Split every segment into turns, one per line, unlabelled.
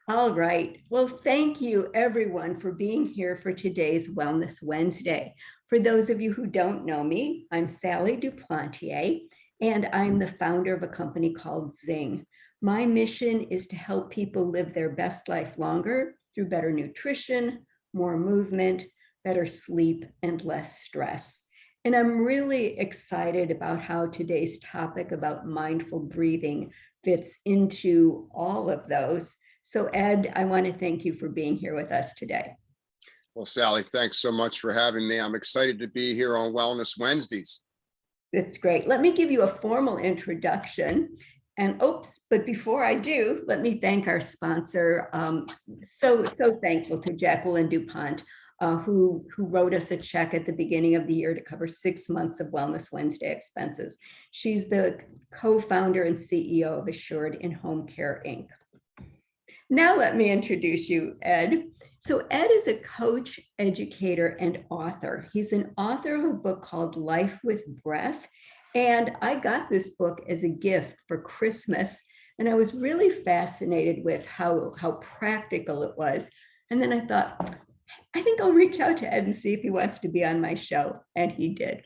All right. Well, thank you everyone for being here for today's Wellness Wednesday. For those of you who don't know me, I'm Sally Duplantier, and I'm the founder of a company called Zing. My mission is to help people live their best life longer through better nutrition, more movement, better sleep, and less stress. And I'm really excited about how today's topic about mindful breathing fits into all of those. So Ed, I want to thank you for being here with us today.
Well, Sally, thanks so much for having me. I'm excited to be here on Wellness Wednesdays.
That's great. Let me give you a formal introduction. And but before I do, let me thank our sponsor. So thankful to Jacqueline DuPont, who wrote us a check at the beginning of the year to cover 6 months of Wellness Wednesday expenses. She's the co-founder and CEO of Assured in-Home Care, Inc. Now let me introduce you, Ed. So Ed is a coach, educator, and author. He's an author of a book called Life with Breath. And I got this book as a gift for Christmas. And I was really fascinated with how practical it was. And then I thought, I think I'll reach out to Ed and see if he wants to be on my show. And he did.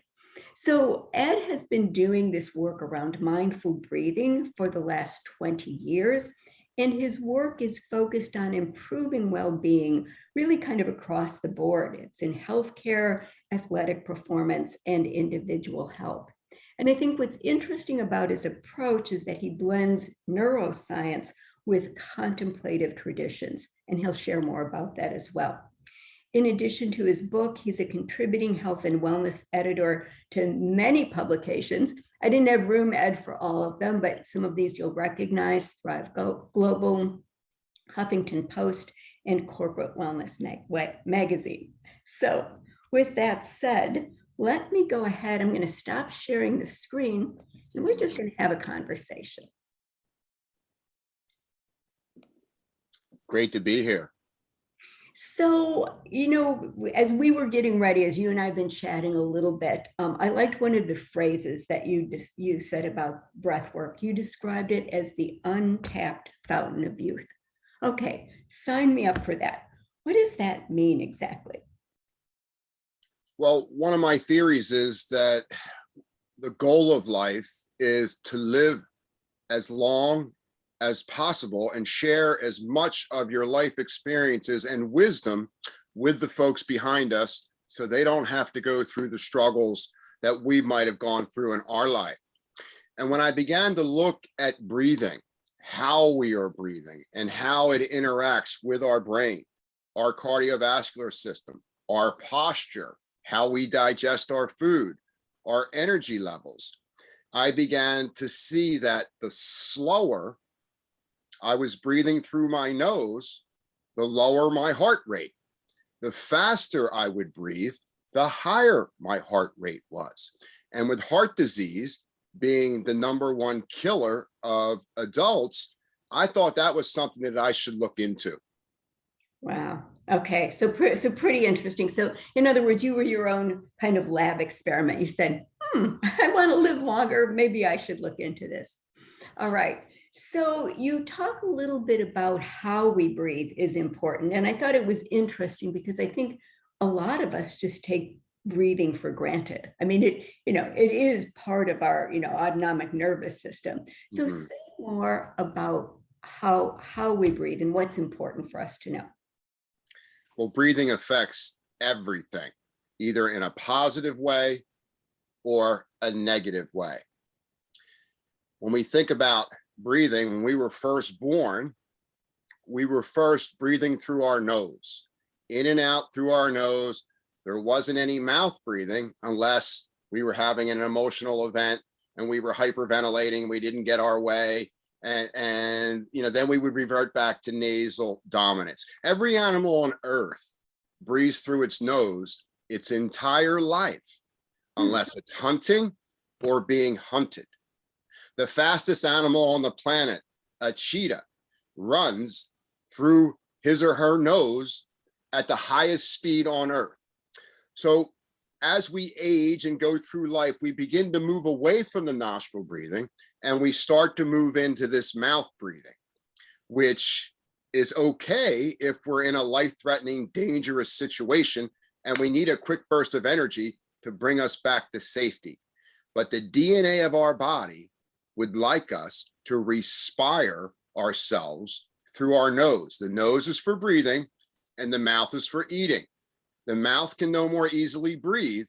So Ed has been doing this work around mindful breathing for the last 20 years. And his work is focused on improving well-being, really kind of across the board. It's in healthcare, athletic performance, and individual health. And I think what's interesting about his approach is that he blends neuroscience with contemplative traditions, and he'll share more about that as well. In addition to his book, he's a contributing health and wellness editor to many publications. I didn't have room, Ed, for all of them, but some of these you'll recognize: Thrive Global, Huffington Post, and Corporate Wellness Magazine. So with that said, let me go ahead. I'm going to stop sharing the screen, and we're just going to have a conversation.
Great to be here.
So, as we were getting ready, as you and I have been chatting a little bit, I liked one of the phrases that you said about breath work. You described it as the untapped fountain of youth. Okay, sign me up for that. What does that mean exactly?
Well, one of my theories is that the goal of life is to live as long as possible and share as much of your life experiences and wisdom with the folks behind us, so they don't have to go through the struggles that we might have gone through in our life. And when I began to look at breathing, how we are breathing and how it interacts with our brain, our cardiovascular system, our posture, how we digest our food, our energy levels, I began to see that the slower I was breathing through my nose, the lower my heart rate. The faster I would breathe, the higher my heart rate was. And with heart disease being the #1 killer of adults, I thought that was something that I should look into.
Wow. Okay. So pretty interesting. So in other words, you were your own kind of lab experiment. You said, I want to live longer. Maybe I should look into this. All right. So you talk a little bit about how we breathe is important. And I thought it was interesting because I think a lot of us just take breathing for granted. I mean, it is part of our, autonomic nervous system. So say more about how we breathe and what's important for us to know.
Well, breathing affects everything, either in a positive way or a negative way. When we think about breathing, when we were first born, we were first breathing through our nose, in and out through our nose. There wasn't any mouth breathing unless we were having an emotional event and we were hyperventilating, we didn't get our way, and then we would revert back to nasal dominance. Every animal on earth breathes through its nose its entire life, unless it's hunting or being hunted. The fastest animal on the planet, a cheetah, runs through his or her nose at the highest speed on earth. So as we age and go through life, we begin to move away from the nostril breathing and we start to move into this mouth breathing. which is okay if we're in a life-threatening, dangerous situation and we need a quick burst of energy to bring us back to safety. But the DNA of our body would like us to respire ourselves through our nose. The nose is for breathing and the mouth is for eating. The mouth can no more easily breathe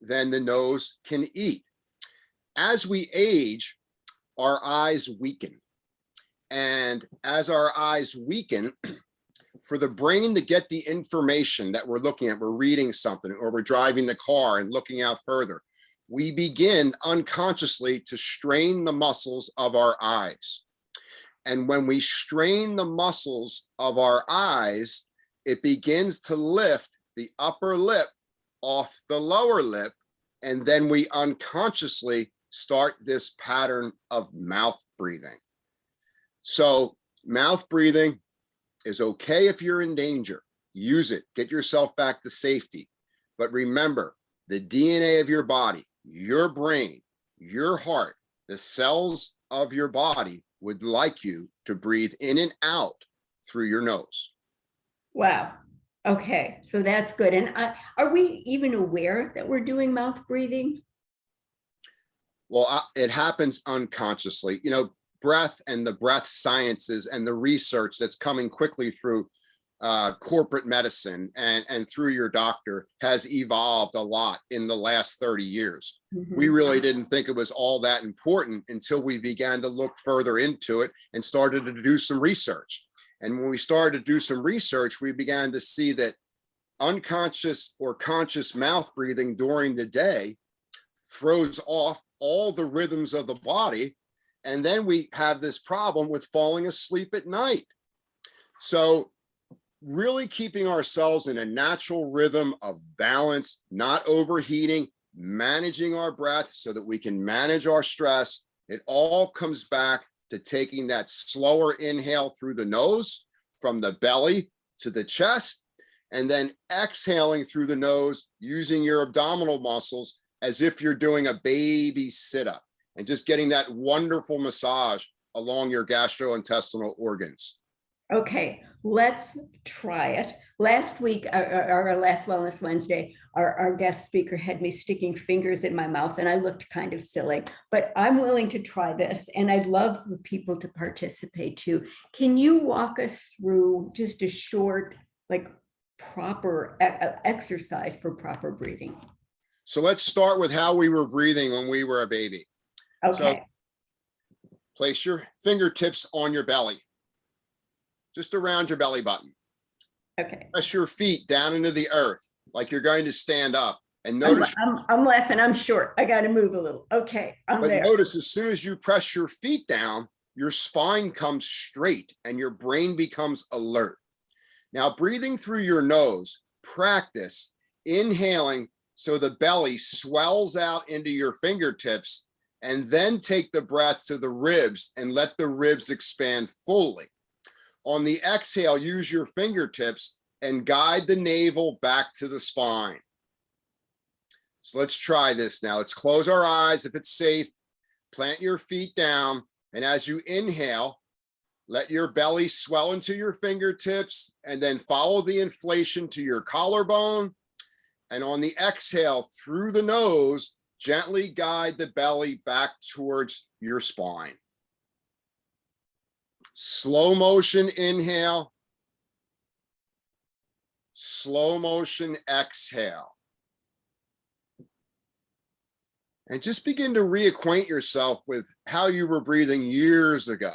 than the nose can eat. As we age, our eyes weaken. And as our eyes weaken, for the brain to get the information that we're looking at, we're reading something or we're driving the car and looking out further, we begin unconsciously to strain the muscles of our eyes. And when we strain the muscles of our eyes, it begins to lift the upper lip off the lower lip. And then we unconsciously start this pattern of mouth breathing. So mouth breathing is okay if you're in danger. Use it, get yourself back to safety. But remember, the DNA of your body, your brain, your heart, the cells of your body would like you to breathe in and out through your nose.
Wow. Okay, so that's good. And are we even aware that we're doing mouth breathing?
Well, it happens unconsciously. You know, breath and the breath sciences and the research that's coming quickly through corporate medicine and through your doctor has evolved a lot in the last 30 years. We really didn't think it was all that important until we began to look further into it and started to do some research. And when we started to do some research, we began to see that unconscious or conscious mouth breathing during the day throws off all the rhythms of the body. And then we have this problem with falling asleep at night. So really keeping ourselves in a natural rhythm of balance, not overheating, managing our breath so that we can manage our stress. It all comes back to taking that slower inhale through the nose from the belly to the chest, and then exhaling through the nose using your abdominal muscles as if you're doing a baby sit-up, and just getting that wonderful massage along your gastrointestinal organs.
Okay, let's try it. Last week, our last Wellness Wednesday, our guest speaker had me sticking fingers in my mouth and I looked kind of silly, but I'm willing to try this and I'd love for people to participate too. Can you walk us through just a short, like proper exercise for proper breathing?
So let's start with how we were breathing when we were a baby.
Okay.
So place your fingertips on your belly, just around your belly button.
Okay.
Press your feet down into the earth like you're going to stand up, and notice.
I'm laughing. I'm short. I got to move a little. Okay, I'm
but
there.
Notice as soon as you press your feet down, your spine comes straight and your brain becomes alert. Now, breathing through your nose, practice inhaling so the belly swells out into your fingertips, and then take the breath to the ribs and let the ribs expand fully. On the exhale, use your fingertips and guide the navel back to the spine. So let's try this now. Let's close our eyes if it's safe. Plant your feet down. And as you inhale, let your belly swell into your fingertips and then follow the inflation to your collarbone. And on the exhale through the nose, gently guide the belly back towards your spine. Slow motion inhale, slow motion exhale. And just begin to reacquaint yourself with how you were breathing years ago.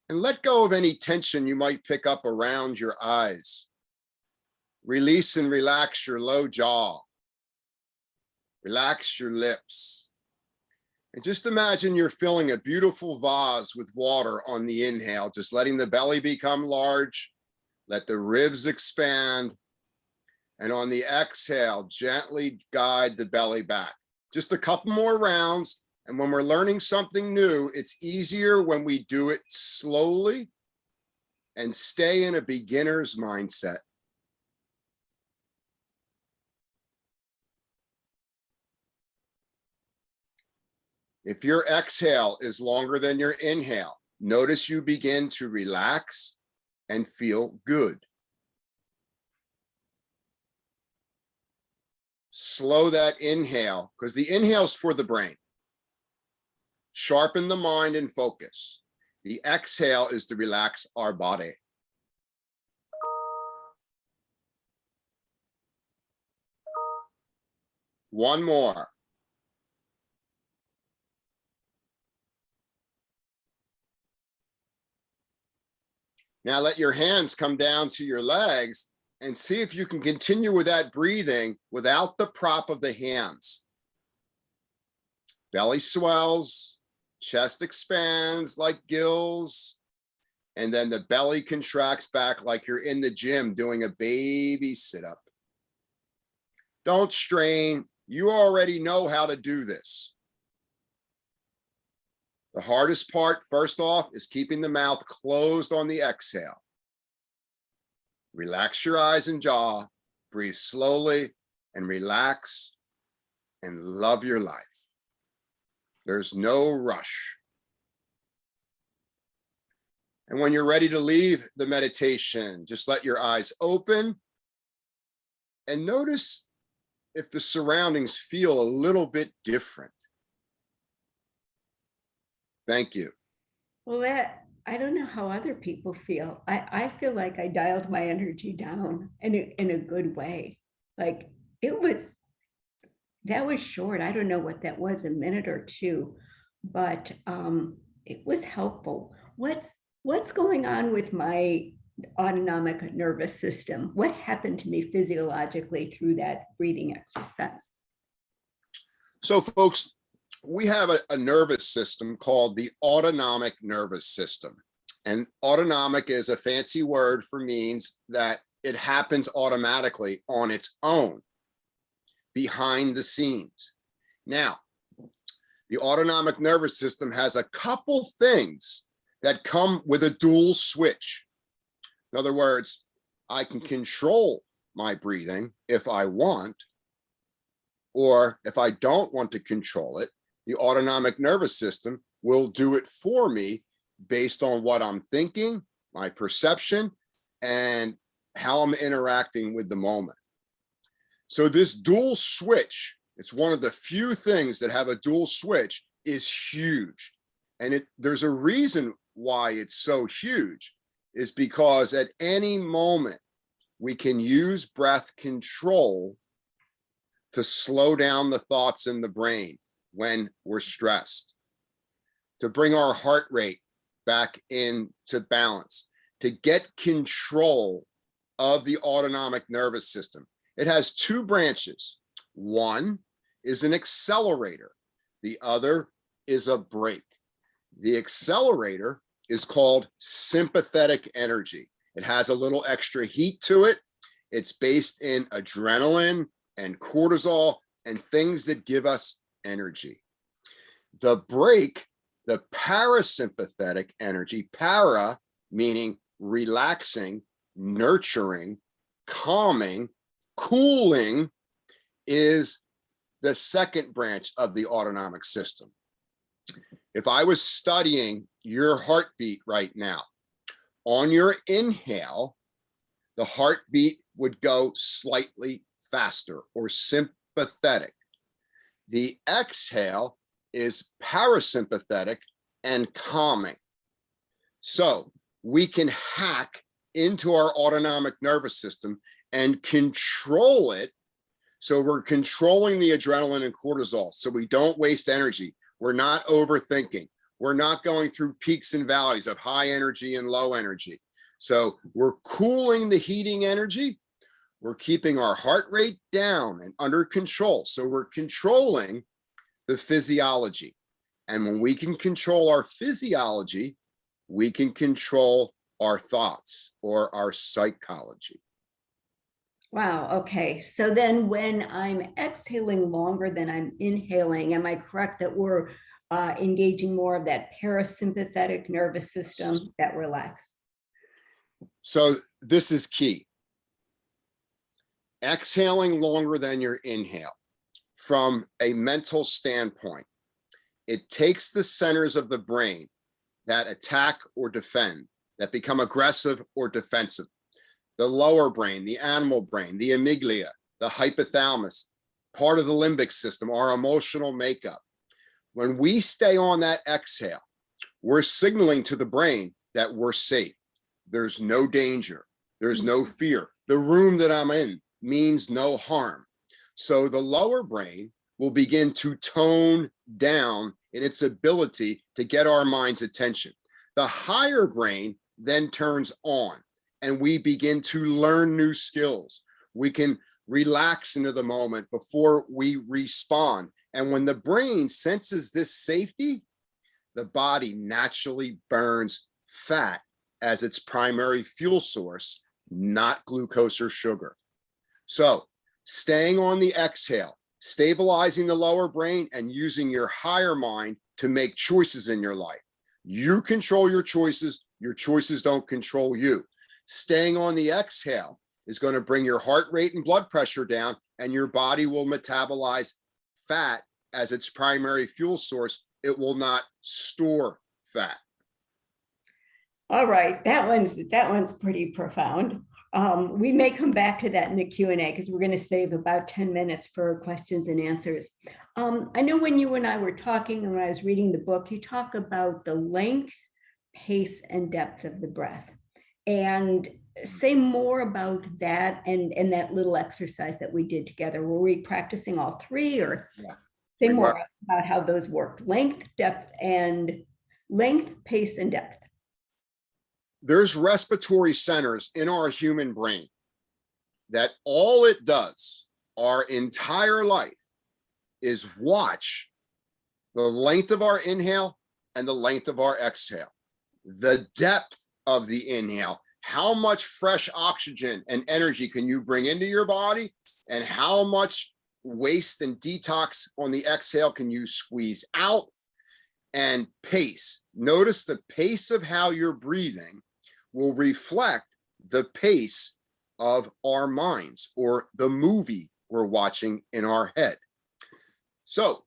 And let go of any tension you might pick up around your eyes. Release and relax your low jaw. Relax your lips. And just imagine you're filling a beautiful vase with water on the inhale, just letting the belly become large, let the ribs expand, and on the exhale, gently guide the belly back. Just a couple more rounds, and when we're learning something new, it's easier when we do it slowly and stay in a beginner's mindset. If your exhale is longer than your inhale, notice you begin to relax and feel good. Slow that inhale, because the inhale is for the brain. Sharpen the mind and focus. The exhale is to relax our body. One more. Now let your hands come down to your legs and see if you can continue with that breathing without the prop of the hands. Belly swells, chest expands like gills, and then the belly contracts back like you're in the gym doing a baby sit-up. Don't strain. You already know how to do this. The hardest part, first off, is keeping the mouth closed on the exhale. Relax your eyes and jaw, breathe slowly and relax and love your life. There's no rush. And when you're ready to leave the meditation, just let your eyes open and notice if the surroundings feel a little bit different. Thank you.
Well, I don't know how other people feel. I feel like I dialed my energy down in a good way. Like that was short. I don't know what that was, a minute or two, but it was helpful. What's going on with my autonomic nervous system? What happened to me physiologically through that breathing exercise?
So folks, we have a nervous system called the autonomic nervous system. And autonomic is a fancy word for means that it happens automatically on its own, behind the scenes. Now, the autonomic nervous system has a couple things that come with a dual switch. In other words, I can control my breathing if I want, or if I don't want to control it, the autonomic nervous system will do it for me based on what I'm thinking, my perception, and how I'm interacting with the moment. So this dual switch, it's one of the few things that have a dual switch, is huge. And there's a reason why it's so huge, is because at any moment we can use breath control to slow down the thoughts in the brain when we're stressed, to bring our heart rate back into balance, to get control of the autonomic nervous system. It has two branches. One is an accelerator. The other is a brake. The accelerator is called sympathetic energy. It has a little extra heat to it. It's based in adrenaline and cortisol and things that give us energy. The brake, the parasympathetic energy, para meaning relaxing, nurturing, calming, cooling, is the second branch of the autonomic system. If I was studying your heartbeat right now, on your inhale, the heartbeat would go slightly faster or sympathetic. The exhale is parasympathetic and calming. So we can hack into our autonomic nervous system and control it. So we're controlling the adrenaline and cortisol so we don't waste energy. We're not overthinking. We're not going through peaks and valleys of high energy and low energy. So we're cooling the heating energy. We're keeping our heart rate down and under control. So we're controlling the physiology. And when we can control our physiology, we can control our thoughts or our psychology.
Wow. Okay. So then when I'm exhaling longer than I'm inhaling, am I correct that we're engaging more of that parasympathetic nervous system that relax?
So this is key. Exhaling longer than your inhale. From a mental standpoint, it takes the centers of the brain that attack or defend, that become aggressive or defensive. The lower brain, the animal brain, the amygdala, the hypothalamus, part of the limbic system, our emotional makeup. When we stay on that exhale, we're signaling to the brain that we're safe. There's no danger. There's no fear. The room that I'm in means no harm. So the lower brain will begin to tone down in its ability to get our mind's attention. The higher brain then turns on, and we begin to learn new skills. We can relax into the moment before we respond. And when the brain senses this safety, the body naturally burns fat as its primary fuel source, not glucose or sugar. So staying on the exhale, stabilizing the lower brain, and using your higher mind to make choices in your life. You control your choices don't control you. Staying on the exhale is going to bring your heart rate and blood pressure down, and your body will metabolize fat as its primary fuel source. It will not store fat.
All right, that one's pretty profound. We may come back to that in the Q&A because we're going to save about 10 minutes for questions and answers. I know when you and I were talking and when I was reading the book, you talk about the length, pace, and depth of the breath. And say more about that and that little exercise that we did together. Were we practicing all three, or say more about how those worked? Length, pace, and depth.
There's respiratory centers in our human brain that all it does our entire life is watch the length of our inhale and the length of our exhale, the depth of the inhale, how much fresh oxygen and energy can you bring into your body, and how much waste and detox on the exhale can you squeeze out, and pace. Notice the pace of how you're breathing will reflect the pace of our minds or the movie we're watching in our head. So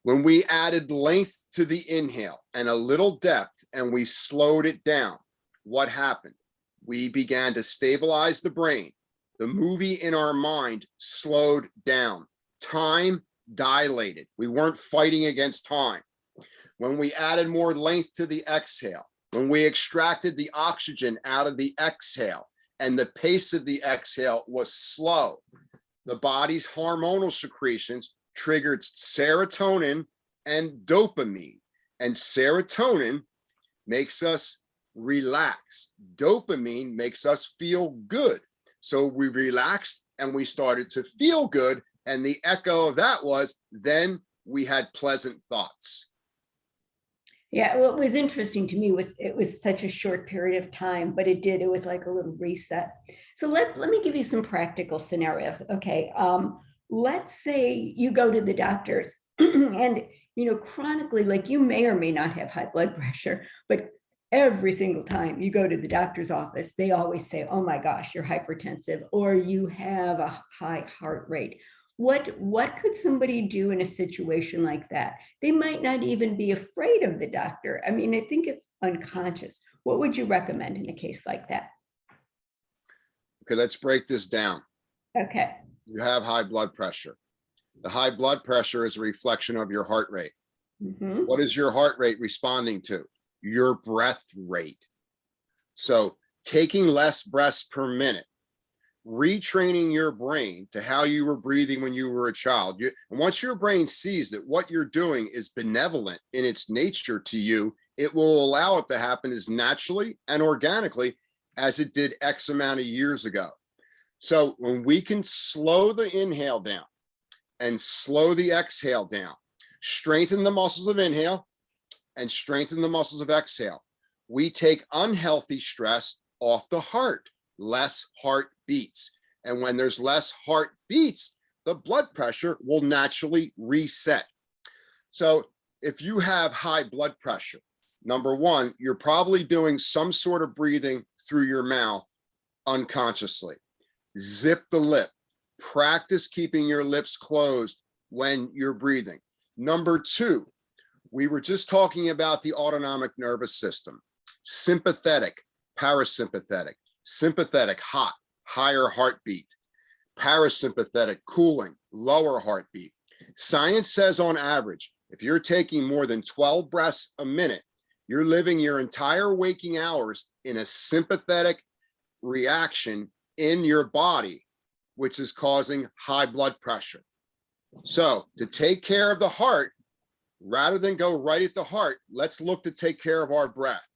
when we added length to the inhale and a little depth and we slowed it down, what happened? We began to stabilize the brain. The movie in our mind slowed down. Time dilated. We weren't fighting against time. When we added more length to the exhale, when we extracted the oxygen out of the exhale and the pace of the exhale was slow, the body's hormonal secretions triggered serotonin and dopamine. And serotonin makes us relax. Dopamine makes us feel good. So we relaxed and we started to feel good. And the echo of that was then we had pleasant thoughts.
Yeah, what was interesting to me was it was such a short period of time, but it was like a little reset. So let me give you some practical scenarios. Okay, let's say you go to the doctors and, chronically, like you may or may not have high blood pressure, but every single time you go to the doctor's office, they always say, oh my gosh, you're hypertensive, or you have a high heart rate. What could somebody do in a situation like that? They might not even be afraid of the doctor. I mean, I think it's unconscious. What would you recommend in a case like that?
Okay, let's break this down.
Okay.
You have high blood pressure. The high blood pressure is a reflection of your heart rate.
Mm-hmm.
What is your heart rate responding to? Your breath rate. So taking less breaths per minute, retraining your brain to how you were breathing when you were a child. And once your brain sees that what you're doing is benevolent in its nature to you, it will allow it to happen as naturally and organically as it did X amount of years ago. So when we can slow the inhale down and slow the exhale down, strengthen the muscles of inhale and strengthen the muscles of exhale, we take unhealthy stress off the heart, less heart beats. And when there's less heart beats, the blood pressure will naturally reset. So if you have high blood pressure, number one, you're probably doing some sort of breathing through your mouth unconsciously. Zip the lip. Practice keeping your lips closed when you're breathing. Number two, We were just talking about the autonomic nervous system, sympathetic, parasympathetic, sympathetic, hot, higher heartbeat, parasympathetic, cooling, lower heartbeat. Science says on average, if you're taking more than 12 breaths a minute, you're living your entire waking hours in a sympathetic reaction in your body, which is causing high blood pressure. So to take care of the heart, rather than go right at the heart, let's look to take care of our breath.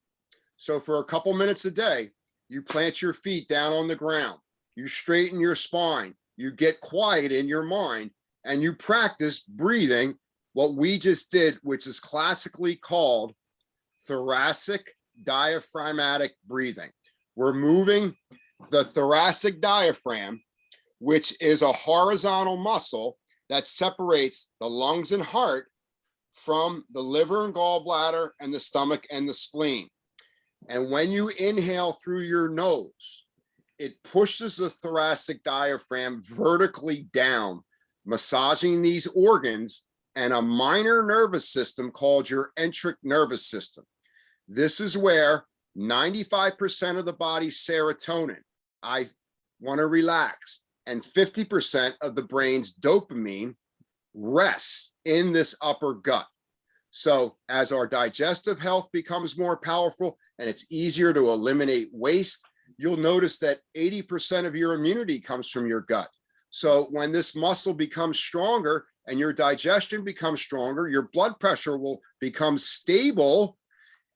So for a couple minutes a day, you plant your feet down on the ground, you straighten your spine, you get quiet in your mind, and you practice breathing, what we just did, which is classically called thoracic diaphragmatic breathing. We're moving the thoracic diaphragm, which is a horizontal muscle that separates the lungs and heart from the liver and gallbladder and the stomach and the spleen. And when you inhale through your nose, it pushes the thoracic diaphragm vertically down, massaging these organs and a minor nervous system called your enteric nervous system. This is where 95% of the body's serotonin, I want to relax, and 50% of the brain's dopamine rests in this upper gut. So as our digestive health becomes more powerful and it's easier to eliminate waste, you'll notice that 80% of your immunity comes from your gut. So when this muscle becomes stronger and your digestion becomes stronger, your blood pressure will become stable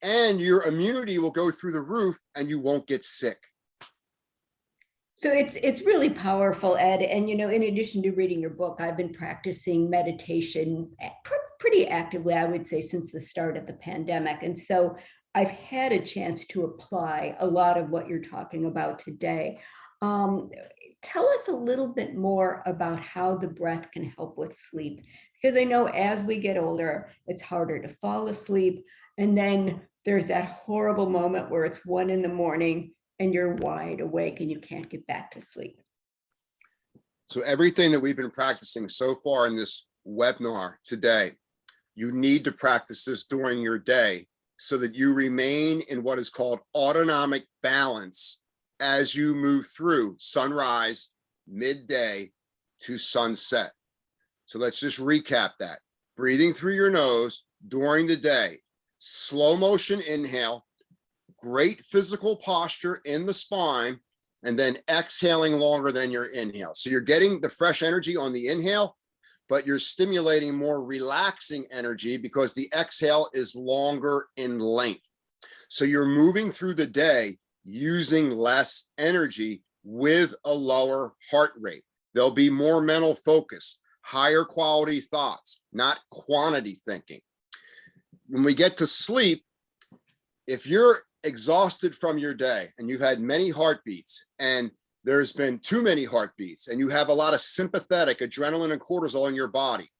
and your immunity will go through the roof and you won't get sick.
So it's really powerful, Ed. And, you know, in addition to reading your book, I've been practicing meditation pretty actively, I would say, since the start of the pandemic. And so I've had a chance to apply a lot of what you're talking about today. Tell us a little bit more about how the breath can help with sleep, because I know as we get older, it's harder to fall asleep. And then there's that horrible moment where it's 1 a.m. and you're wide awake and you can't get back to sleep.
So everything that we've been practicing so far in this webinar today, you need to practice this during your day so that you remain in what is called autonomic balance as you move through sunrise, midday to sunset. So let's just recap that. Breathing through your nose during the day, slow motion inhale, great physical posture in the spine, and then exhaling longer than your inhale. So you're getting the fresh energy on the inhale, but you're stimulating more relaxing energy because the exhale is longer in length. So you're moving through the day using less energy with a lower heart rate. There'll be more mental focus, higher quality thoughts, not quantity thinking. When we get to sleep, if you're exhausted from your day and you've had many heartbeats and there's been too many heartbeats and you have a lot of sympathetic adrenaline and cortisol in your body,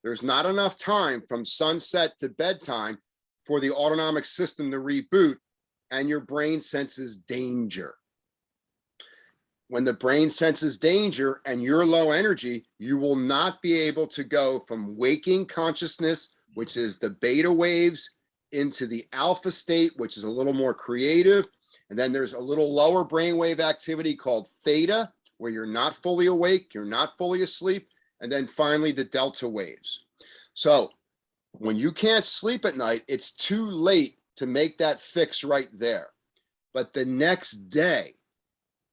there's not enough time from sunset to bedtime for the autonomic system to reboot and your brain senses danger. When the brain senses danger and you're low energy, you will not be able to go from waking consciousness, which is the beta waves, into the alpha state, which is a little more creative. And then there's a little lower brainwave activity called theta, where you're not fully awake, you're not fully asleep. And then finally, the delta waves. So when you can't sleep at night, it's too late to make that fix right there. But the next day,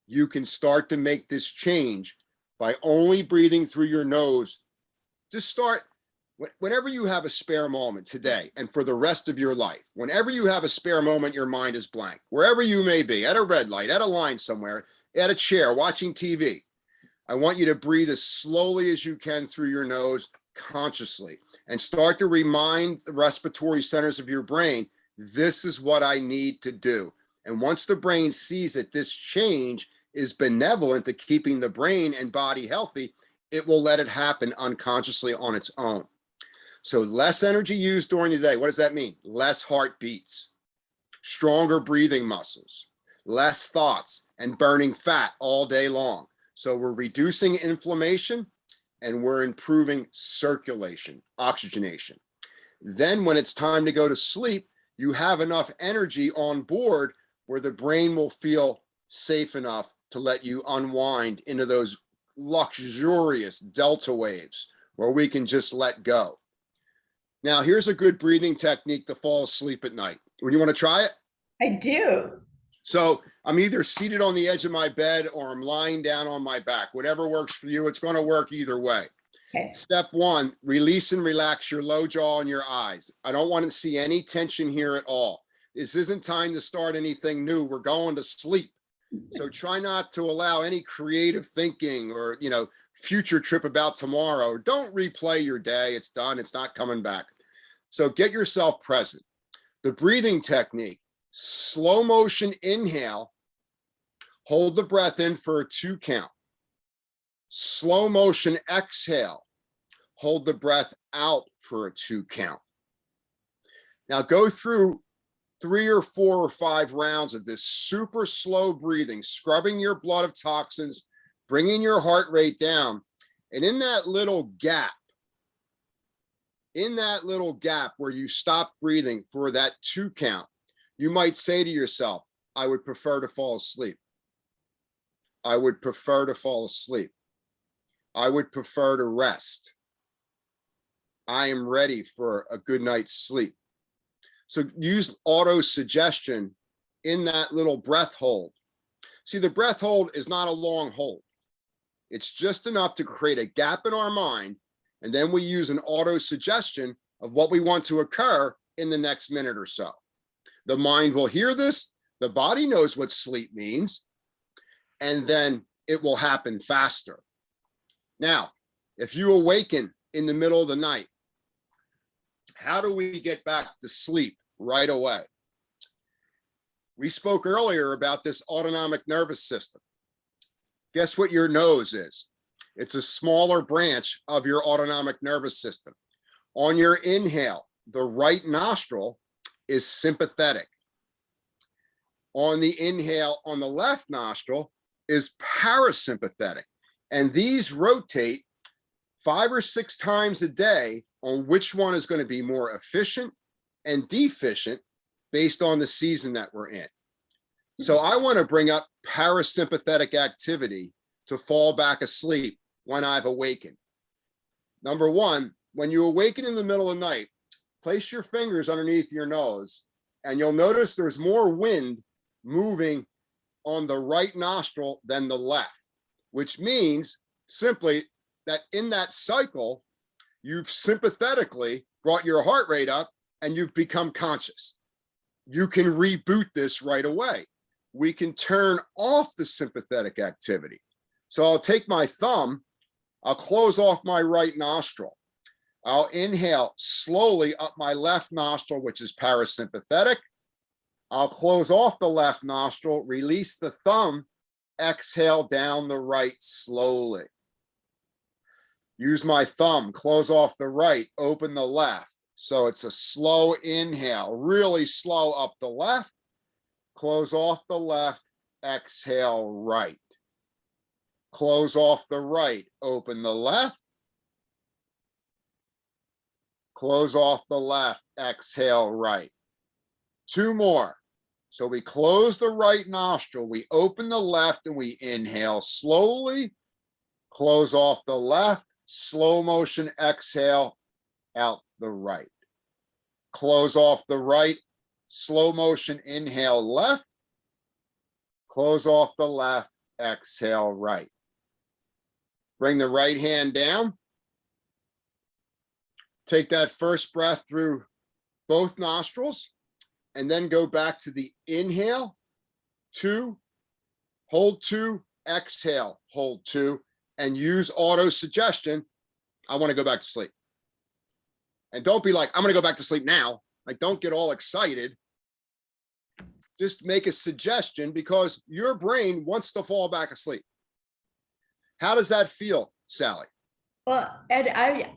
you can start to make this change by only breathing through your nose. Just start. Whenever you have a spare moment today and for the rest of your life, whenever you have a spare moment, your mind is blank, wherever you may be, at a red light, at a line somewhere, at a chair, watching TV, I want you to breathe as slowly as you can through your nose consciously and start to remind the respiratory centers of your brain, this is what I need to do. And once the brain sees that this change is benevolent to keeping the brain and body healthy, it will let it happen unconsciously on its own. So less energy used during the day. What does that mean? Less heartbeats, stronger breathing muscles, less thoughts, and burning fat all day long. So we're reducing inflammation and we're improving circulation, oxygenation. Then when it's time to go to sleep, you have enough energy on board where the brain will feel safe enough to let you unwind into those luxurious delta waves where we can just let go. Now, here's a good breathing technique to fall asleep at night. Would you want to try it?
I do.
So I'm either seated on the edge of my bed or I'm lying down on my back. Whatever works for you, it's going to work either way.
Okay.
Step one, release and relax your low jaw and your eyes. I don't want to see any tension here at all. This isn't time to start anything new. We're going to sleep. So try not to allow any creative thinking or, future trip about tomorrow. Don't replay your day. It's done. It's not coming back. So get yourself present. The breathing technique, slow motion inhale, hold the breath in for a 2 count. Slow motion exhale, hold the breath out for a 2 count. Now go through 3 or 4 or 5 rounds of this super slow breathing, scrubbing your blood of toxins, bringing your heart rate down. And in that little gap where you stop breathing for that 2 count, you might say to yourself, I would prefer to fall asleep. I would prefer to fall asleep. I would prefer to rest. I am ready for a good night's sleep. So use auto-suggestion in that little breath hold. See, the breath hold is not a long hold. It's just enough to create a gap in our mind, and then we use an auto-suggestion of what we want to occur in the next minute or so. The mind will hear this, the body knows what sleep means, and then it will happen faster. Now, if you awaken in the middle of the night, how do we get back to sleep right away? We spoke earlier about this autonomic nervous system. Guess what your nose is? It's a smaller branch of your autonomic nervous system. On your inhale, the right nostril is sympathetic. On the inhale on the left nostril is parasympathetic. And these rotate 5 or 6 times a day on which one is going to be more efficient and deficient based on the season that we're in. So I want to bring up parasympathetic activity to fall back asleep when I've awakened. Number one, when you awaken in the middle of the night, place your fingers underneath your nose and you'll notice there's more wind moving on the right nostril than the left, which means simply that in that cycle, you've sympathetically brought your heart rate up and you've become conscious. You can reboot this right away. We can turn off the sympathetic activity. So I'll take my thumb, I'll close off my right nostril. I'll inhale slowly up my left nostril, which is parasympathetic. I'll close off the left nostril, release the thumb, exhale down the right slowly. Use my thumb, close off the right, open the left. So it's a slow inhale, really slow up the left, close off the left, exhale right. Close off the right, open the left, close off the left, exhale right. 2 more. So we close the right nostril, we open the left, and we inhale slowly, close off the left, slow motion exhale out the right. Close off the right, slow motion inhale left, close off the left, exhale right. Bring the right hand down. Take that first breath through both nostrils and then go back to the inhale, 2, hold 2, exhale, hold 2, and use auto-suggestion. I want to go back to sleep. And don't be like, I'm going to go back to sleep now. Like, don't get all excited. Just make a suggestion because your brain wants to fall back asleep. How does that feel, Sally?
Well, Ed,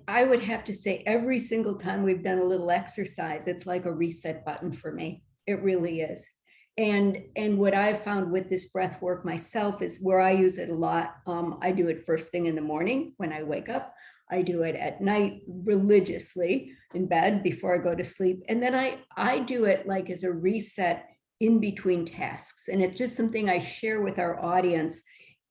I would have to say every single time we've done a little exercise, it's like a reset button for me. It really is. And what I've found with this breath work myself is where I use it a lot. I do it first thing in the morning when I wake up. I do it at night religiously in bed before I go to sleep. And then I do it like as a reset in between tasks. And it's just something I share with our audience.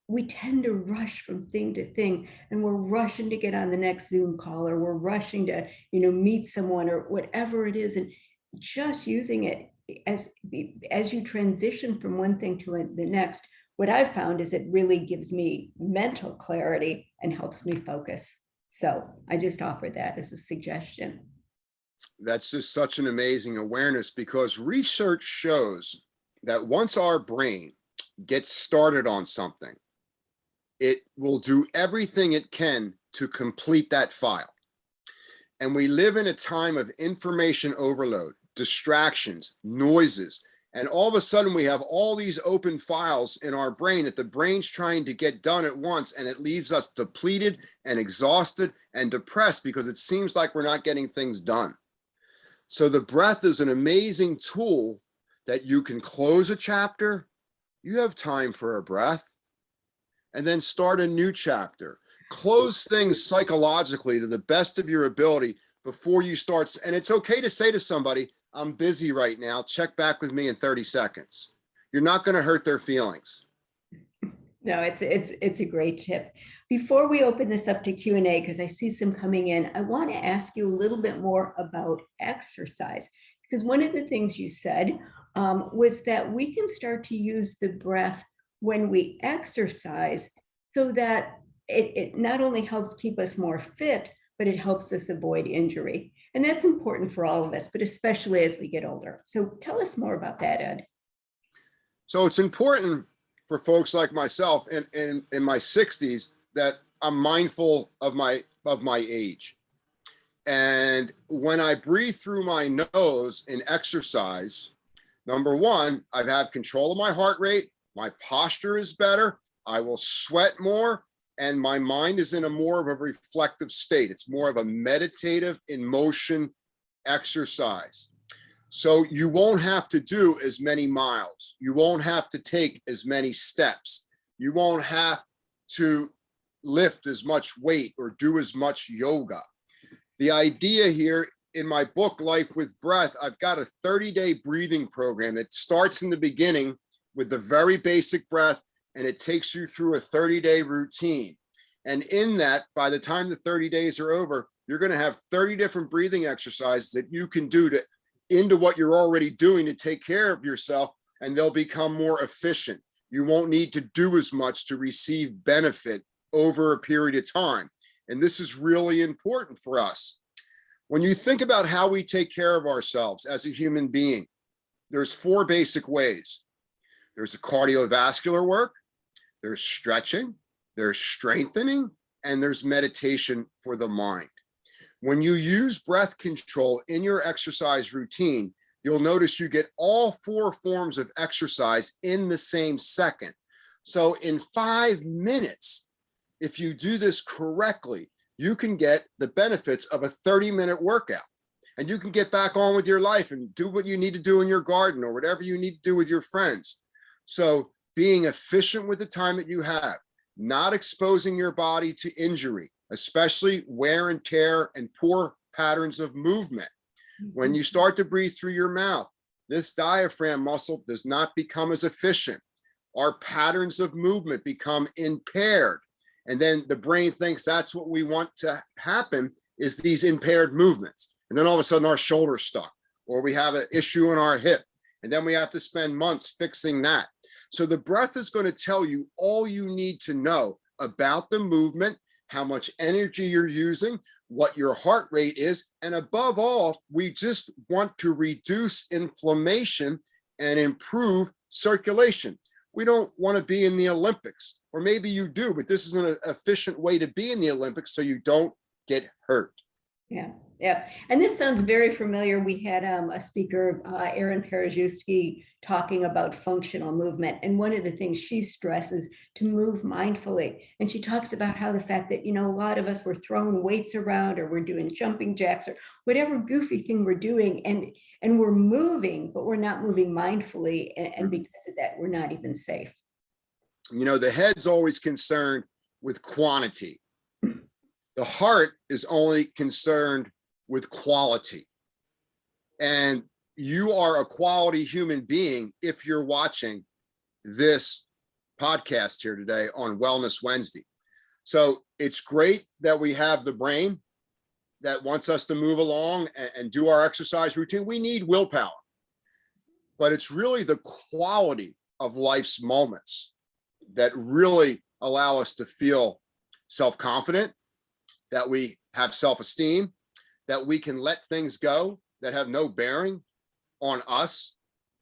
We tend to rush from thing to thing, and we're rushing to get on the next Zoom call, or we're rushing to, meet someone or whatever it is. And just using it as you transition from one thing to the next, what I've found is it really gives me mental clarity and helps me focus. So I just offer that as a suggestion.
That's just such an amazing awareness, because research shows that once our brain gets started on something, it will do everything it can to complete that file. And we live in a time of information overload, distractions, noises, and all of a sudden we have all these open files in our brain that the brain's trying to get done at once, and it leaves us depleted and exhausted and depressed because it seems like we're not getting things done. So the breath is an amazing tool that you can close a chapter, you have time for a breath, and then start a new chapter. Close things psychologically to the best of your ability before you start. And it's okay to say to somebody, I'm busy right now, check back with me in 30 seconds. You're not going to hurt their feelings.
No, it's a great tip. Before we open this up to Q&A, because I see some coming in, I want to ask you a little bit more about exercise. Because one of the things you said was that we can start to use the breath when we exercise, so that it not only helps keep us more fit, but it helps us avoid injury. And that's important for all of us, but especially as we get older. So tell us more about that, Ed.
So it's important for folks like myself in my 60s that I'm mindful of my age. And when I breathe through my nose in exercise, number one, I have control of my heart rate, my posture is better, I will sweat more, and my mind is in a more of a reflective state. It's more of a meditative in motion exercise. So you won't have to do as many miles. You won't have to take as many steps. You won't have to lift as much weight or do as much yoga. The idea here in my book, Life with Breath, I've got a 30-day breathing program. It starts in the beginning with the very basic breath, and it takes you through a 30-day routine. And in that, by the time the 30 days are over, you're going to have 30 different breathing exercises that you can do into what you're already doing to take care of yourself, and they'll become more efficient. You won't need to do as much to receive benefit over a period of time. And this is really important for us. When you think about how we take care of ourselves as a human being, there's 4 basic ways. There's a cardiovascular work, there's stretching, there's strengthening, and there's meditation for the mind. When you use breath control in your exercise routine, you'll notice you get all 4 forms of exercise in the same second. So in 5 minutes, if you do this correctly, you can get the benefits of a 30-minute workout, and you can get back on with your life and do what you need to do in your garden or whatever you need to do with your friends. So being efficient with the time that you have, not exposing your body to injury, especially wear and tear and poor patterns of movement. When you start to breathe through your mouth, this diaphragm muscle does not become as efficient. Our patterns of movement become impaired. And then the brain thinks that's what we want to happen, is these impaired movements. And then all of a sudden our shoulder's stuck, or we have an issue in our hip, and then we have to spend months fixing that. So the breath is going to tell you all you need to know about the movement, how much energy you're using, what your heart rate is, and above all, we just want to reduce inflammation and improve circulation. We don't want to be in the Olympics, or maybe you do, but this is an efficient way to be in the Olympics so you don't get hurt.
Yeah, yeah. And this sounds very familiar. We had a speaker, Erin Parazewski, talking about functional movement. And one of the things she stresses to move mindfully. And she talks about how the fact that, a lot of us were throwing weights around, or we're doing jumping jacks, or whatever goofy thing we're doing, and we're moving, but we're not moving mindfully. And because of that, we're not even safe.
The head's always concerned with quantity. The heart is only concerned with quality. And you are a quality human being if you're watching this podcast here today on Wellness Wednesday. So it's great that we have the brain that wants us to move along and do our exercise routine. We need willpower, but it's really the quality of life's moments that really allow us to feel self-confident, that we have self-esteem, that we can let things go that have no bearing on us,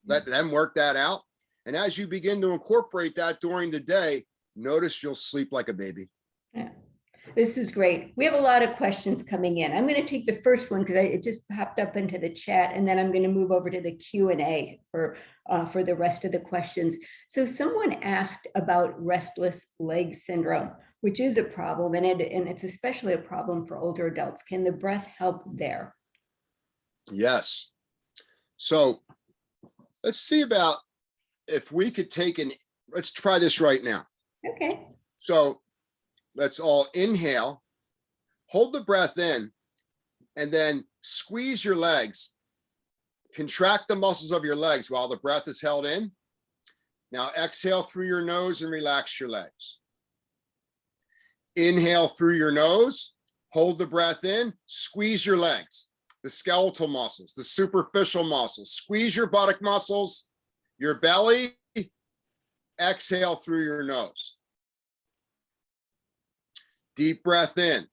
let them work that out. And as you begin to incorporate that during the day, notice you'll sleep like a baby.
Yeah. This is great. We have a lot of questions coming in. I'm going to take the first one because it just popped up into the chat, and then I'm going to move over to the Q&A for the rest of the questions. So someone asked about restless leg syndrome, which is a problem, and it's especially a problem for older adults. Can the breath help there?
Yes. So let's see about if we could take let's try this right now.
Okay.
So let's all inhale, hold the breath in, and then squeeze your legs. Contract the muscles of your legs while the breath is held in. Now exhale through your nose and relax your legs. Inhale through your nose, hold the breath in, squeeze your legs, the skeletal muscles, the superficial muscles, squeeze your buttock muscles, your belly, exhale through your nose. Deep breath in,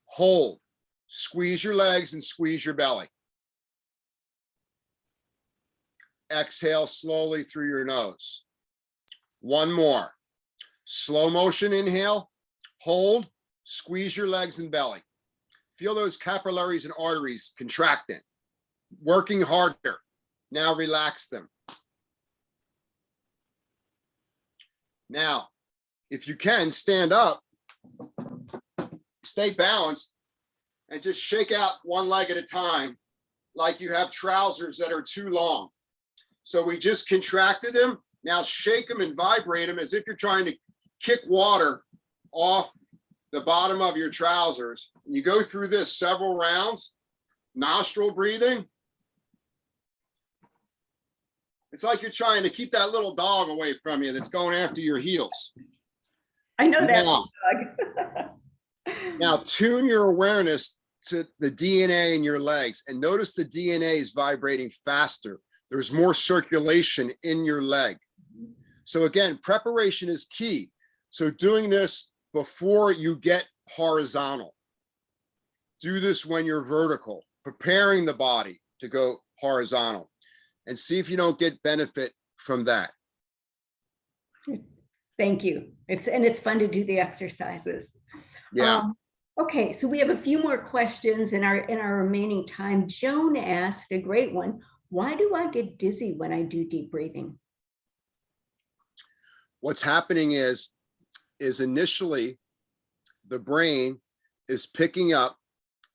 hold, squeeze your legs and squeeze your belly. Exhale slowly through your nose. One more. Slow motion inhale, hold, squeeze your legs and belly. Feel those capillaries and arteries contracting, working harder. Now relax them. Now, if you can, stand up, stay balanced, and just shake out one leg at a time like you have trousers that are too long. So we just contracted them. Now shake them and vibrate them as if you're trying to kick water off the bottom of your trousers. And you go through this several rounds, nostril breathing. It's like you're trying to keep that little dog away from you that's going after your heels.
I know that
dog. Now tune your awareness to the DNA in your legs and notice the DNA is vibrating faster. There's more circulation in your leg. So again, preparation is key. So doing this before you get horizontal. Do this when you're vertical, preparing the body to go horizontal, and see if you don't get benefit from that.
Thank you. It's fun to do the exercises.
Yeah.
Okay, so we have a few more questions in our remaining time. Joan asked a great one. Why do I get dizzy when I do deep breathing?
What's happening is initially the brain is picking up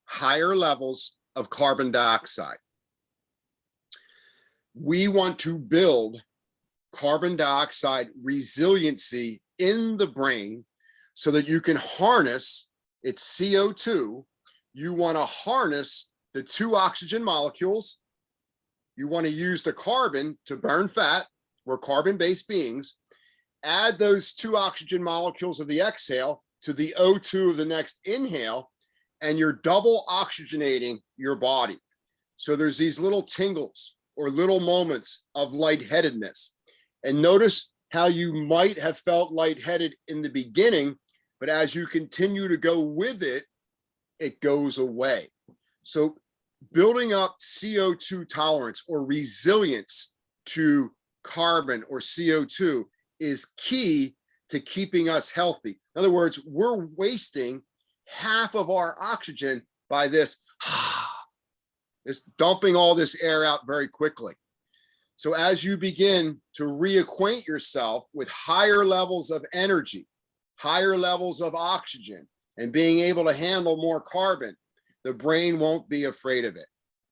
higher levels of carbon dioxide. We want to build carbon dioxide resiliency in the brain so that you can harness its CO2. You want to harness the two oxygen molecules. You want to use the carbon to burn fat. We're carbon-based beings. Add those two oxygen molecules of the exhale to the O2 of the next inhale, and you're double oxygenating your body. So there's these little tingles or little moments of lightheadedness. And notice how you might have felt lightheaded in the beginning, but as you continue to go with it, it goes away. So building up CO2 tolerance or resilience to carbon or CO2 is key to keeping us healthy. In other words, we're wasting half of our oxygen by this dumping all this air out very quickly. So as you begin to reacquaint yourself with higher levels of energy, higher levels of oxygen, and being able to handle more carbon, the brain won't be afraid of it.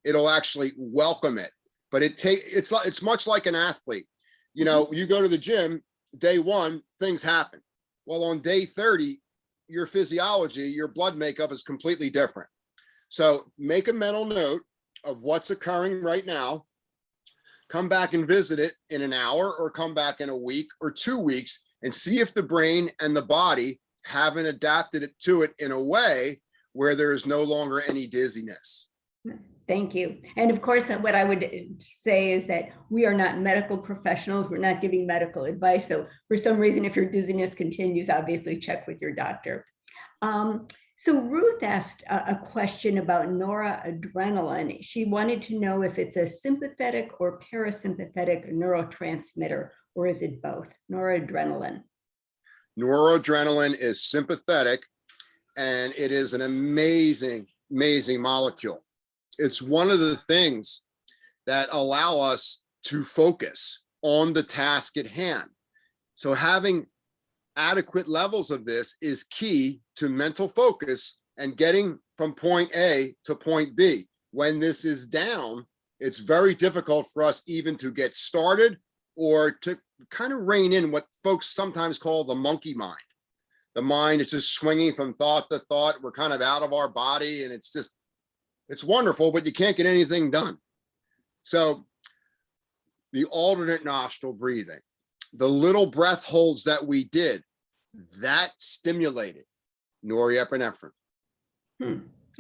It'll actually welcome it. But it's much like an athlete. You know, you go to the gym, day one, things happen. Well, on day 30, your physiology, your blood makeup is completely different. So make a mental note of what's occurring right now. Come back and visit it in an hour, or come back in a week or 2 weeks, and see if the brain and the body haven't adapted it to it in a way where there is no longer any dizziness.
Thank you. And of course, what I would say is that we are not medical professionals. We're not giving medical advice. So for some reason, if your dizziness continues, obviously check with your doctor. So Ruth asked a question about noradrenaline. She wanted to know if it's a sympathetic or parasympathetic neurotransmitter, or is it both? Noradrenaline.
Neuroadrenaline is sympathetic, and it is an amazing, amazing molecule. It's one of the things that allow us to focus on the task at hand. So having adequate levels of this is key to mental focus and getting from point A to point B. When this is down, it's very difficult for us even to get started, or to kind of rein in what folks sometimes call the monkey mind. The mind is just swinging from thought to thought. We're kind of out of our body, and it's wonderful, but you can't get anything done. So the alternate nostril breathing, the little breath holds that we did, that stimulated norepinephrine.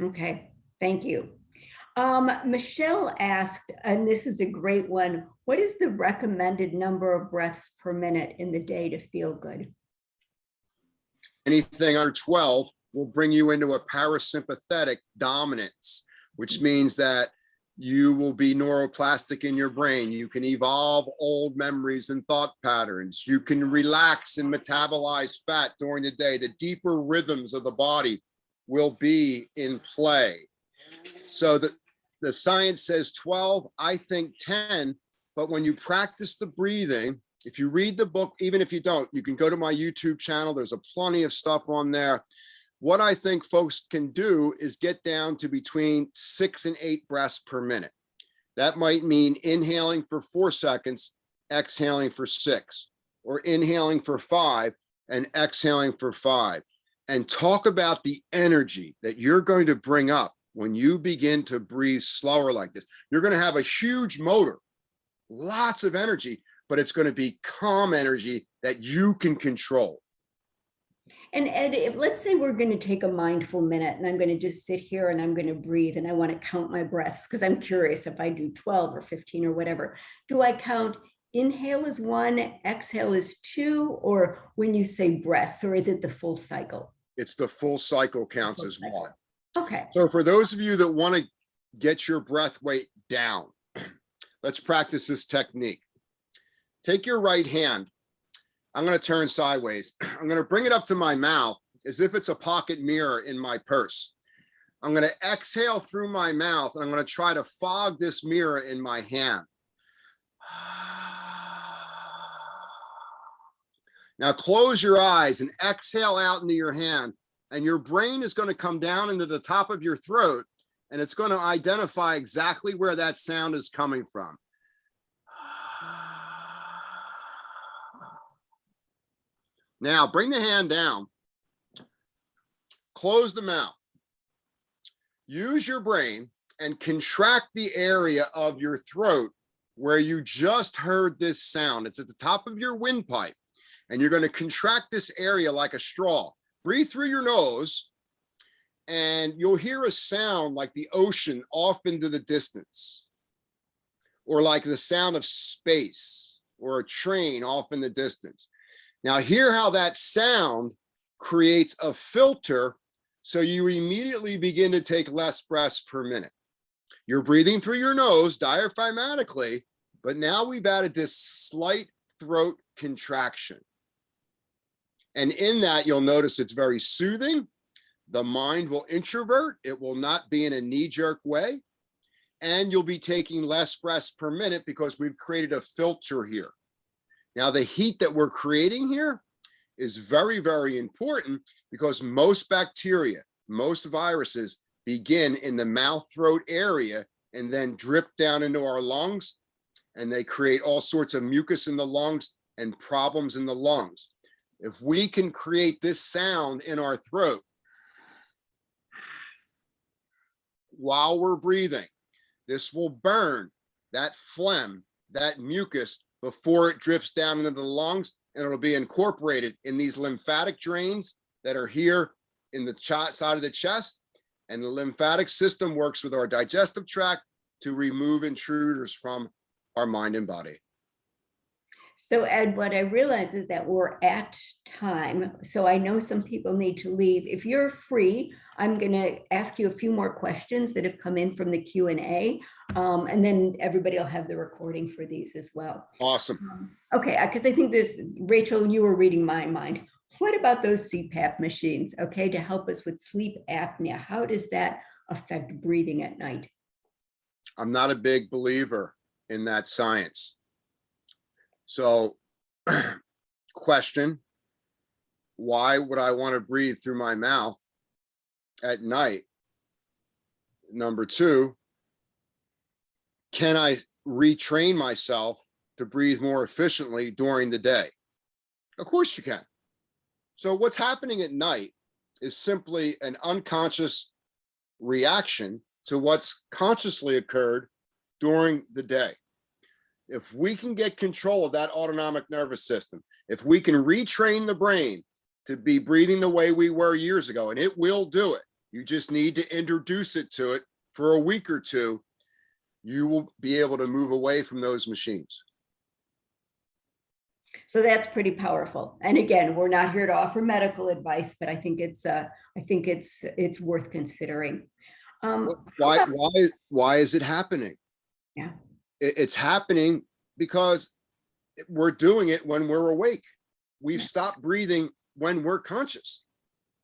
Okay, thank you. Michelle asked, and this is a great one, what is the recommended number of breaths per minute in the day to feel good?
Anything under 12 will bring you into a parasympathetic dominance, which means that you will be neuroplastic in your brain. You can evolve old memories and thought patterns. You can relax and metabolize fat during the day. The deeper rhythms of the body will be in play. So the science says 12, I think 10, but when you practice the breathing, if you read the book, even if you don't, you can go to my YouTube channel. There's plenty of stuff on there. What I think folks can do is get down to between 6 and 8 breaths per minute. That might mean inhaling for 4 seconds, exhaling for 6, or inhaling for 5 and exhaling for 5. And talk about the energy that you're going to bring up when you begin to breathe slower like this. You're going to have a huge motor, lots of energy, but it's going to be calm energy that you can control.
And Ed, if let's say we're going to take a mindful minute, and I'm going to just sit here and I'm going to breathe, and I want to count my breaths because I'm curious if I do 12 or 15 or whatever. Do I count inhale as 1, exhale as 2, or when you say breaths, or is it the full cycle?
It's the full cycle counts as 1.
Okay.
So for those of you that want to get your breath weight down, let's practice this technique. Take your right hand. I'm going to turn sideways. I'm going to bring it up to my mouth as if it's a pocket mirror in my purse. I'm going to exhale through my mouth, and I'm going to try to fog this mirror in my hand. Now close your eyes and exhale out into your hand, and your brain is going to come down into the top of your throat, and it's going to identify exactly where that sound is coming from. Now bring the hand down, close the mouth, use your brain and contract the area of your throat where you just heard this sound. It's at the top of your windpipe, and you're going to contract this area like a straw. Breathe through your nose, and you'll hear a sound like the ocean off into the distance, or like the sound of space or a train off in the distance. Now hear how that sound creates a filter, so you immediately begin to take less breaths per minute. You're breathing through your nose diaphragmatically, but now we've added this slight throat contraction. And in that, you'll notice it's very soothing. The mind will introvert. It will not be in a knee-jerk way. And you'll be taking less breaths per minute because we've created a filter here. Now, the heat that we're creating here is very, very important because most bacteria, most viruses begin in the mouth-throat area and then drip down into our lungs, and they create all sorts of mucus in the lungs and problems in the lungs. If we can create this sound in our throat while we're breathing, this will burn that phlegm, that mucus, before it drips down into the lungs, and it'll be incorporated in these lymphatic drains that are here in the side of the chest. And the lymphatic system works with our digestive tract to remove intruders from our mind and body.
So Ed, what I realize is that we're at time. So I know some people need to leave. If you're free, I'm going to ask you a few more questions that have come in from the Q&A. And then everybody will have the recording for these as well.
Awesome.
Okay, because I think this, Rachel, you were reading my mind. What about those CPAP machines, okay, to help us with sleep apnea? How does that affect breathing at night?
I'm not a big believer in that science. So, question, why would I want to breathe through my mouth at night? Number two, can I retrain myself to breathe more efficiently during the day? Of course you can. So what's happening at night is simply an unconscious reaction to what's consciously occurred during the day. If we can get control of that autonomic nervous system, if we can retrain the brain to be breathing the way we were years ago, and it will do it, you just need to introduce it to it for a week or two, you will be able to move away from those machines.
So that's pretty powerful. And again, we're not here to offer medical advice, but I think it's worth considering.
Why is it happening?
Yeah.
It's happening because we're doing it when we're awake. We've stopped breathing when we're conscious.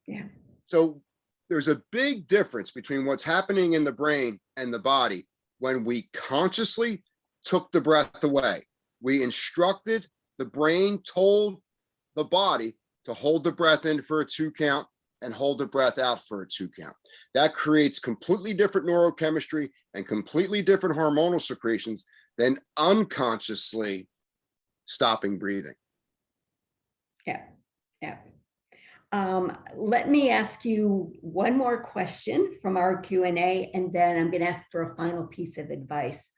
Yeah.
So there's a big difference between what's happening in the brain and the body when we consciously took the breath away. We instructed, the brain told the body to hold the breath in for a 2 count and hold the breath out for a 2 count. That creates completely different neurochemistry and completely different hormonal secretions than unconsciously stopping breathing.
Yeah, yeah. Let me ask you one more question from our Q&A, and then I'm going to ask for a final piece of advice.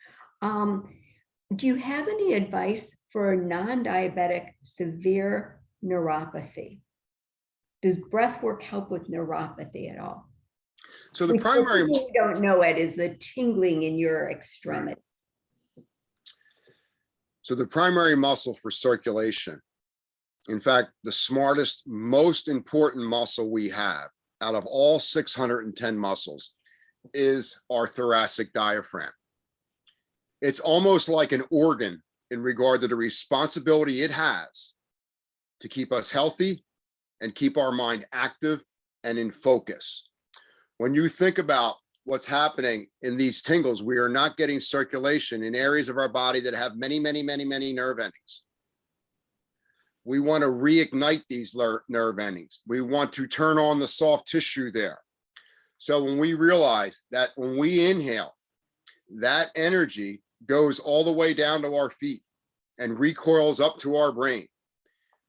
Do you have any advice for a non-diabetic severe neuropathy? Does breath work help with neuropathy at all?
So the primary,
we don't know it, is the tingling in your extremities.
So the primary muscle for circulation, in fact, the smartest, most important muscle we have out of all 610 muscles is our thoracic diaphragm. It's almost like an organ in regard to the responsibility it has to keep us healthy and keep our mind active and in focus. When you think about what's happening in these tingles, we are not getting circulation in areas of our body that have many nerve endings. We want to reignite these nerve endings. We want to turn on the soft tissue there. So when we realize that when we inhale, that energy goes all the way down to our feet and recoils up to our brain.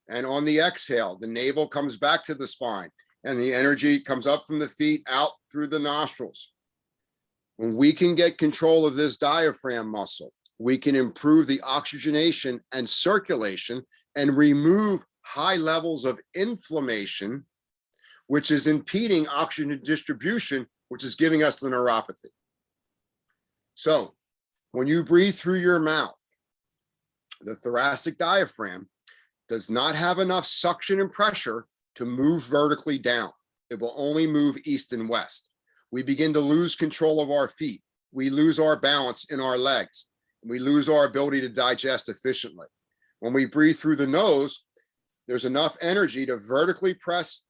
And on the exhale, the navel comes back to the spine and the energy comes up from the feet out through the nostrils. When we can get control of this diaphragm muscle, we can improve the oxygenation and circulation and remove high levels of inflammation, which is impeding oxygen distribution, which is giving us the neuropathy. So when you breathe through your mouth, the thoracic diaphragm does not have enough suction and pressure to move vertically down. It will only move east and west. We begin to lose control of our feet. We lose our balance in our legs. We lose our ability to digest efficiently. When we breathe through the nose, there's enough energy to vertically press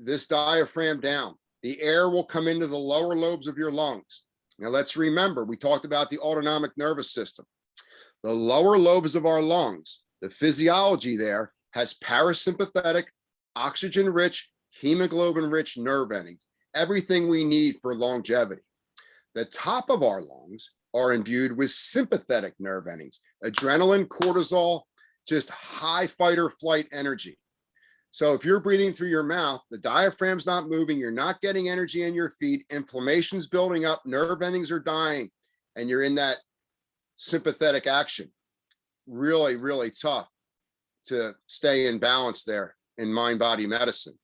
this diaphragm down. The air will come into the lower lobes of your lungs. Now let's remember, we talked about the autonomic nervous system. The lower lobes of our lungs, the physiology there has parasympathetic, oxygen-rich, hemoglobin-rich nerve endings, everything we need for longevity. The top of our lungs are imbued with sympathetic nerve endings, adrenaline, cortisol, just high fight or flight energy. So if you're breathing through your mouth, the diaphragm's not moving, you're not getting energy in your feet, inflammation's building up, nerve endings are dying, and you're in that sympathetic action. Really, really tough to stay in balance there in mind-body medicine.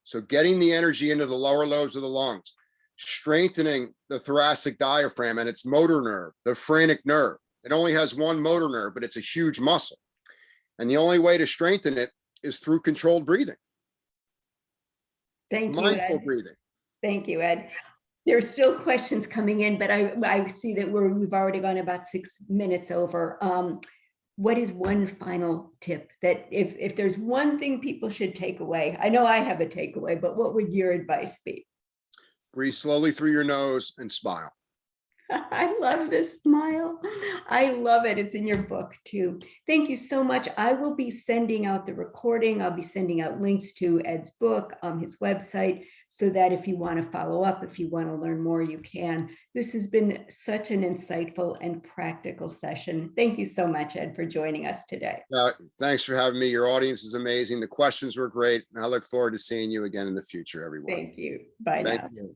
So getting the energy into the lower lobes of the lungs, strengthening the thoracic diaphragm and its motor nerve, the phrenic nerve. It only has one motor nerve, but it's a huge muscle. And the only way to strengthen it is through controlled breathing.
Thank you,
Mindful
Ed.
breathing.
Thank you, Ed. There's still questions coming in, but I see that we've already gone about 6 minutes over. What is one final tip that if there's one thing people should take away? I know I have a takeaway, but what would your advice be?
Breathe slowly through your nose and smile.
I love this smile. I love it. It's in your book too. Thank you so much. I will be sending out the recording. I'll be sending out links to Ed's book, his website, so that if you want to follow up, if you want to learn more, you can. This has been such an insightful and practical session. Thank you so much, Ed, for joining us today.
Thanks for having me. Your audience is amazing. The questions were great. And I look forward to seeing you again in the future, everyone.
Thank you. Bye now.
Thank you.